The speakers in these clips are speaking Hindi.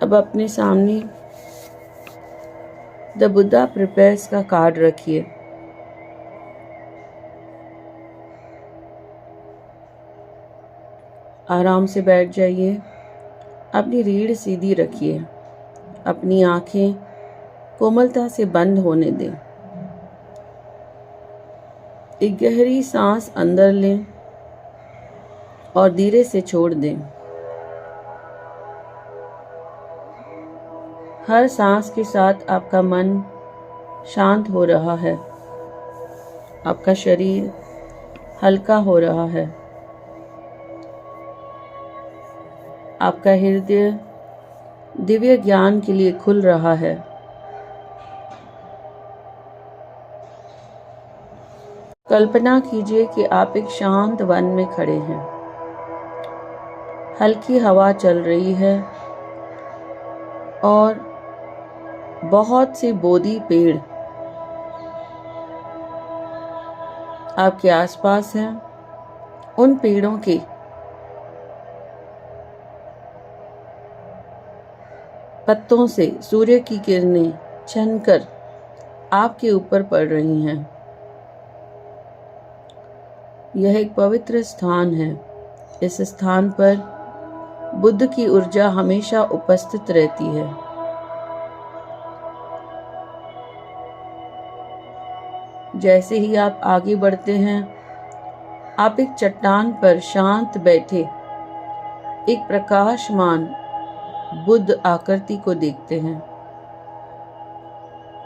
अब अपने सामने द बुद्धा प्रिपेयर्स का कार्ड रखिए। आराम से बैठ जाइए। अपनी रीढ़ सीधी रखिए। अपनी आंखें कोमलता से बंद होने दें। एक गहरी सांस अंदर लें और धीरे से छोड़ दें। हर सांस के साथ आपका मन शांत हो रहा है। आपका शरीर हल्का हो रहा है। आपका हृदय दिव्य ज्ञान के लिए खुल रहा है। कल्पना कीजिए कि आप एक शांत वन में खड़े हैं। हल्की हवा चल रही है और बहुत से बोधि पेड़ आपके आसपास हैं। उन पेड़ों के पत्तों से सूर्य की किरणें छनकर आपके ऊपर पड़ रही हैं। यह एक पवित्र स्थान है। इस स्थान पर बुद्ध की ऊर्जा हमेशा उपस्थित रहती है। जैसे ही आप आगे बढ़ते हैं, आप एक चट्टान पर शांत बैठे एक प्रकाशमान बुद्ध आकृति को देखते हैं।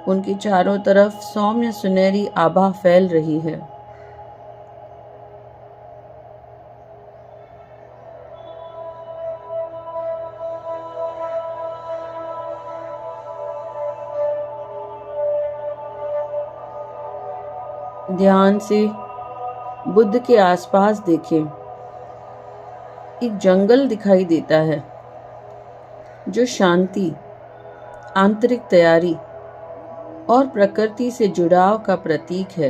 उनके चारों तरफ सौम्य सुनहरी आभा फैल रही है। ध्यान से बुद्ध के आसपास देखें। एक जंगल दिखाई देता है जो शांति, आंतरिक तैयारी और प्रकृति से जुड़ाव का प्रतीक है।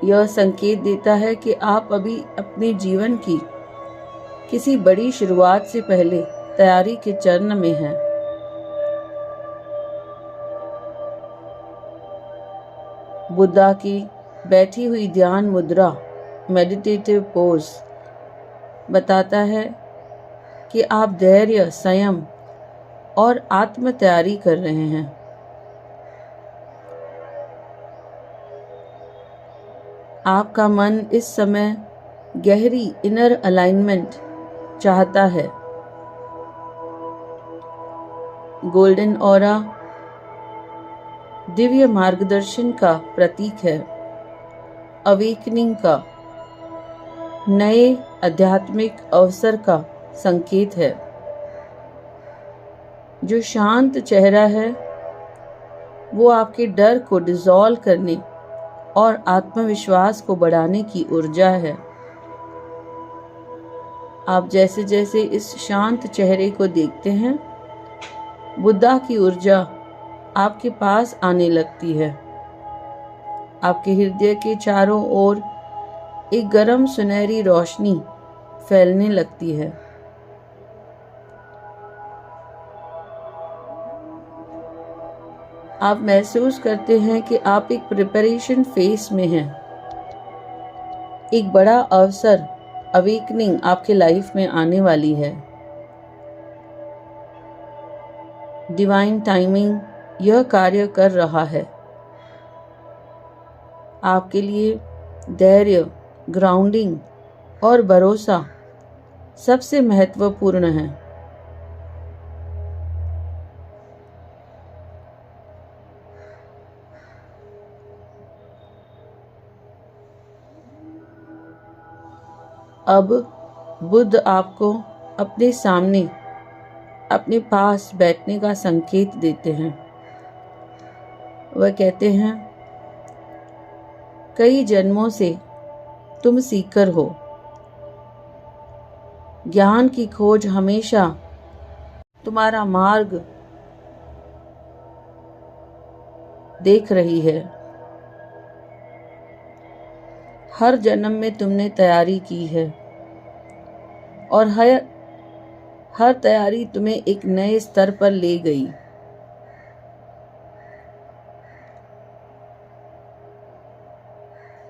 यह संकेत देता है कि आप अभी अपने जीवन की किसी बड़ी शुरुआत से पहले तैयारी के चरण में हैं। बुद्धा की बैठी हुई ध्यान मुद्रा, मेडिटेटिव पोज, बताता है कि आप धैर्य, संयम और आत्म तैयारी कर रहे हैं। आपका मन इस समय गहरी इनर अलाइनमेंट चाहता है। गोल्डन ऑरा दिव्य मार्गदर्शन का प्रतीक है, अवेकनिंग का, नए आध्यात्मिक अवसर का संकेत है। जो शांत चेहरा है वो आपके डर को डिसॉल्व करने और आत्मविश्वास को बढ़ाने की ऊर्जा है। आप जैसे जैसे इस शांत चेहरे को देखते हैं, बुद्धा की ऊर्जा आपके पास आने लगती है। आपके हृदय के चारों ओर एक गर्म सुनहरी रोशनी फैलने लगती है। आप महसूस करते हैं कि आप एक प्रिपरेशन फेज में हैं। एक बड़ा अवसर, अवेकनिंग आपके लाइफ में आने वाली है। डिवाइन टाइमिंग यह कार्य कर रहा है। आपके लिए धैर्य, ग्राउंडिंग और भरोसा सबसे महत्वपूर्ण है। अब बुद्ध आपको अपने सामने, अपने पास बैठने का संकेत देते हैं। वह कहते हैं, कई जन्मों से तुम सीकर हो। ज्ञान की खोज हमेशा तुम्हारा मार्ग देख रही है। हर जन्म में तुमने तैयारी की है और हर तैयारी तुम्हें एक नए स्तर पर ले गई।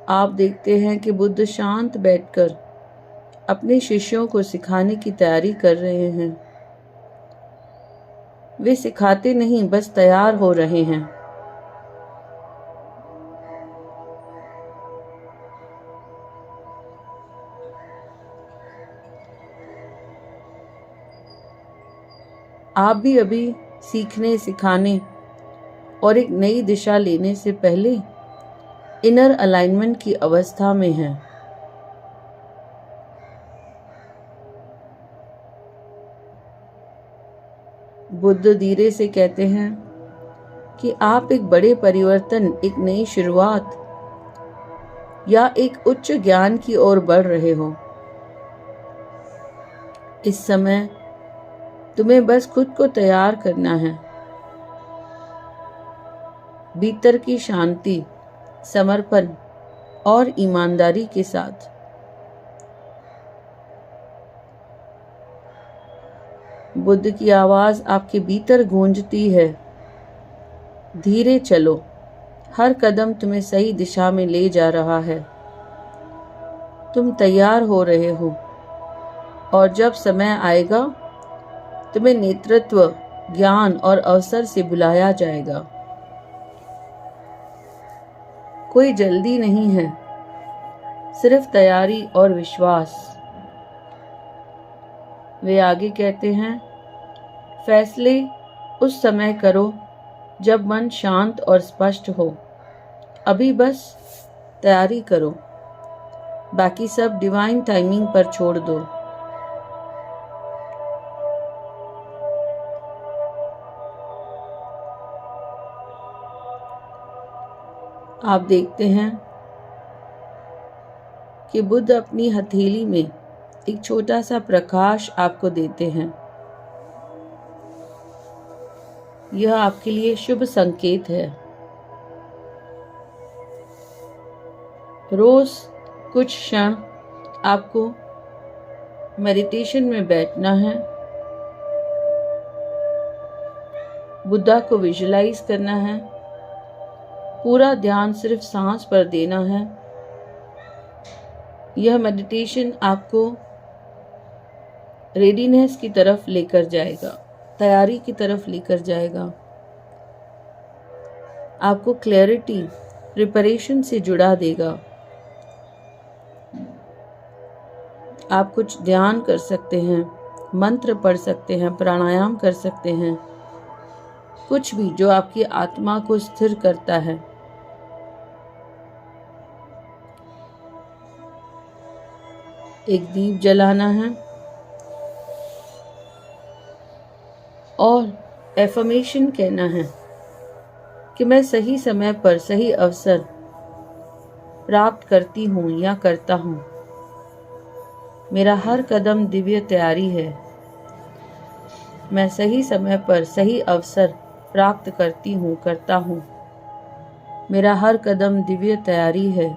आप देखते हैं कि बुद्ध शांत बैठकर अपने शिष्यों को सिखाने की तैयारी कर रहे हैं। वे सिखाते नहीं, बस तैयार हो रहे हैं। आप भी अभी सीखने, सिखाने और एक नई दिशा लेने से पहले इनर अलाइनमेंट की अवस्था में हैं। बुद्ध धीरे से कहते हैं कि आप एक बड़े परिवर्तन, एक नई शुरुआत या एक उच्च ज्ञान की ओर बढ़ रहे हो। इस समय तुम्हें बस खुद को तैयार करना है, भीतर की शांति, समर्पण और ईमानदारी के साथ। बुद्ध की आवाज आपके भीतर गूंजती है, धीरे चलो, हर कदम तुम्हें सही दिशा में ले जा रहा है। तुम तैयार हो रहे हो और जब समय आएगा तुम्हें नेतृत्व, ज्ञान और अवसर से बुलाया जाएगा। कोई जल्दी नहीं है, सिर्फ तैयारी और विश्वास। वे आगे कहते हैं, फैसले उस समय करो जब मन शांत और स्पष्ट हो। अभी बस तैयारी करो, बाकी सब डिवाइन टाइमिंग पर छोड़ दो। आप देखते हैं कि बुद्ध अपनी हथेली में एक छोटा सा प्रकाश आपको देते हैं। यह आपके लिए शुभ संकेत है। रोज कुछ क्षण आपको मेडिटेशन में बैठना है, बुद्धा को विजुलाइज करना है, पूरा ध्यान सिर्फ सांस पर देना है। यह मेडिटेशन आपको रेडीनेस की तरफ लेकर जाएगा, तैयारी की तरफ लेकर जाएगा, आपको क्लैरिटी, प्रिपरेशन से जुड़ा देगा। आप कुछ ध्यान कर सकते हैं, मंत्र पढ़ सकते हैं, प्राणायाम कर सकते हैं, कुछ भी जो आपकी आत्मा को स्थिर करता है। एक दीप जलाना है और एफर्मेशन कहना है कि मैं सही समय पर सही अवसर प्राप्त करती हूँ या करता हूँ। मेरा हर कदम दिव्य तैयारी है। मैं सही समय पर सही अवसर प्राप्त करती हूँ, करता हूँ। मेरा हर कदम दिव्य तैयारी है।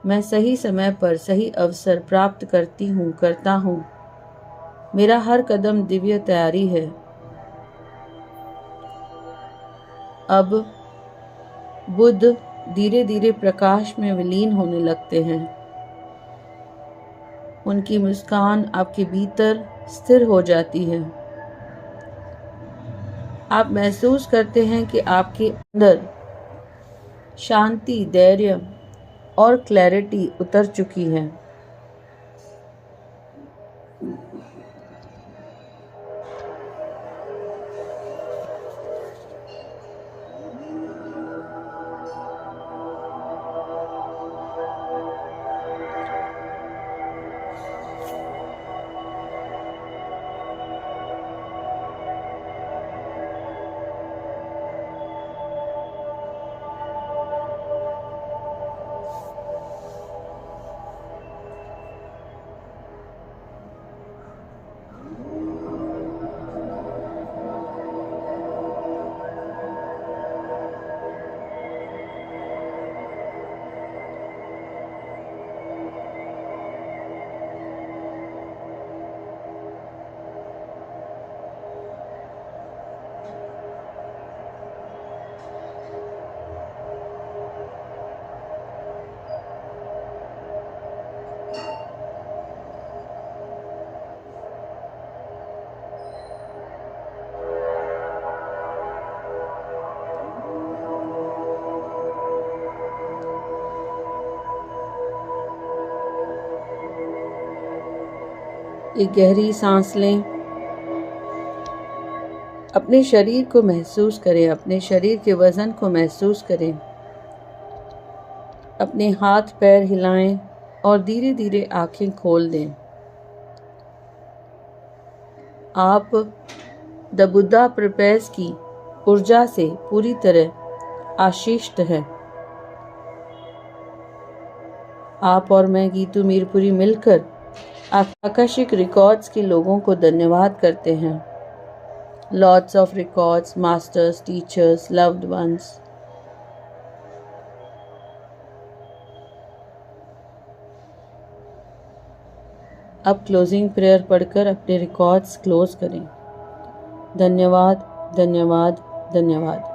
मैं सही समय पर सही अवसर प्राप्त करती हूँ, करता हूँ। मेरा हर कदम दिव्य तैयारी है। अब बुद्ध धीरे धीरे प्रकाश में विलीन होने लगते हैं। उनकी मुस्कान आपके भीतर स्थिर हो जाती है। आप महसूस करते हैं कि आपके अंदर शांति, धैर्य और क्लैरिटी उतर चुकी है। एक गहरी सांस लें। अपने शरीर को महसूस करें, अपने शरीर के वजन को महसूस करें। अपने हाथ पैर हिलाएं और धीरे धीरे आंखें खोल दें। आप द बुद्धा प्रिपेयर्स की ऊर्जा से पूरी तरह आशीषित हैं। आप और मैं गीतू मीरपुरी मिलकर आकाशिक रिकॉर्ड्स के लोगों को धन्यवाद करते हैं। Lords of records, masters, teachers, loved ones. अब क्लोजिंग प्रेयर पढ़कर अपने रिकॉर्ड्स क्लोज करें। धन्यवाद, धन्यवाद, धन्यवाद।